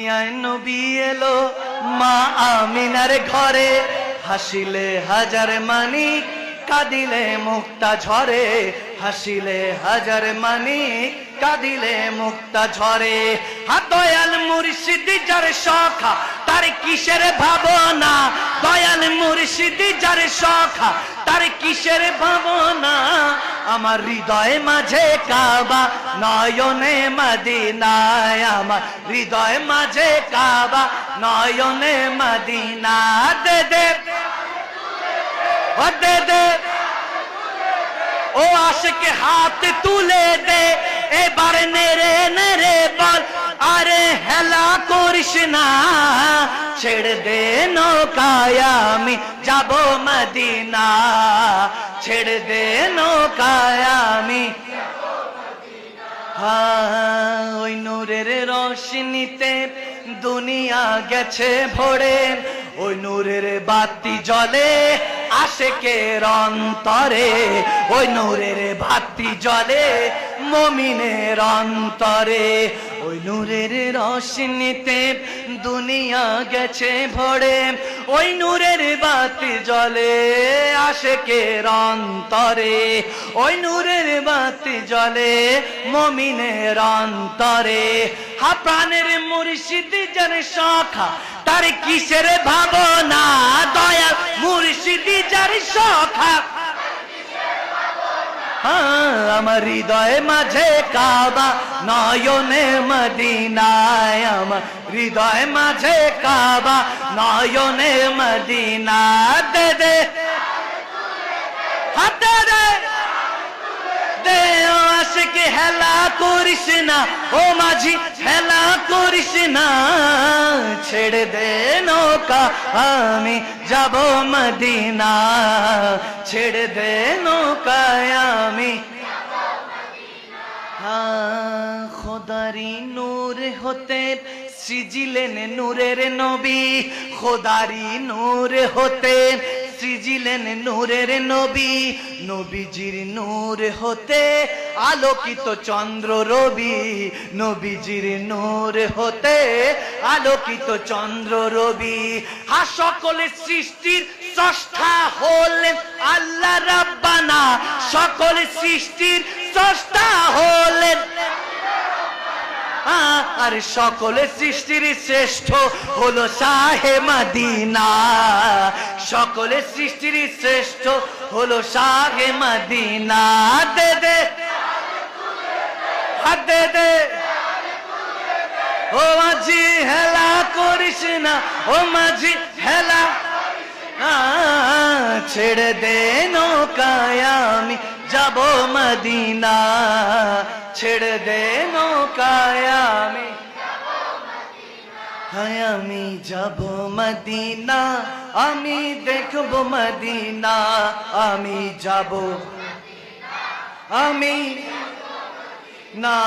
দুনিয়ায় নবী এলো মা আমিনার ঘরে, হাসিলে হাজার মানিক কাঁদিলে মুক্তা ঝরে, হাসিলে হাজার মানিক কাঁদিলে মুক্তা ঝরে। দয়াল মুর্শিদ যার সখা তার কিসের ভাবনা, দয়াল মুর্শিদ যার সখা তার কিসের ভাবনা। আমার হৃদয় মাঝে কাবা নয়নে মদিনায়, আমার হৃদয় মাঝে কাবা নয়নে মদিনা। দে দে ও দে দে ও আশিকে হাত তুলে দে, এবার নেড়ে নেড়ে বল আরে হেলা করিস না, ছেড়ে দে নৌকায় আমি যাব মদিনা, ছেড়ে দে নৌকায় আমি। ওই নূরের রোশনীতে দুনিয়া গেছে ভরে, ওই নূরের বাতি জ্বলে আশিকের অন্তরে, ওই নূরের বাতি জ্বলে মুমিনের অন্তরে। ওই নূরের রোশনীতে দুনিয়া গেছে ভরে, ওই নূরের বাতি জ্বলে আশিকের অন্তরে, ওই নূরের বাতি জ্বলে মুমিনের অন্তরে। প্রাণের মুর্শিদ যার সখা তার কিসের ভাবনা, দয়াল মুর্শিদ যার সখা। আমার হৃদয় মাঝে কাবা নয়নে মদিনায়, আমার হৃদয় মাঝে কাবা নয়নে মদিনা। দে দে হাতে দে দে ও আশিকে হেলা করিস না, ও মাঝি হেলা করিস না, ছেড়ে দে নৌকা আমি যাব মদিনা, ছেড়ে দে নৌকায় আমি। খোদারি নূর হতে সৃজিলেন নূরের নবী, খোদারি নূর হতে সৃজিলেন নূরের নবী, নবীজির নূর হতে আলোকিত চন্দ্র রবি, নবীজির নূর হতে আলোকিত চন্দ্র রবি। সকল সৃষ্টির স্রষ্টা হলেন আল্লাহ রাব্বানা, সকল সৃষ্টির স্রষ্টা হলেন, আর সকল সৃষ্টির শ্রেষ্ঠ হলো শাহে মদিনা, সকল সৃষ্টির শ্রেষ্ঠ হলো শাহে মদিনা। দে দে হাত দে দে ও মাঝি হেলা করিস না, ও মাঝি হেলা, ছেড়ে দে নৌকায় আমি যাব মদিনা, ছেড়ে দে নৌকায় আমি। আমি যাব মদিনা, আমি দেখব মদিনা, আমি যাব আমি না।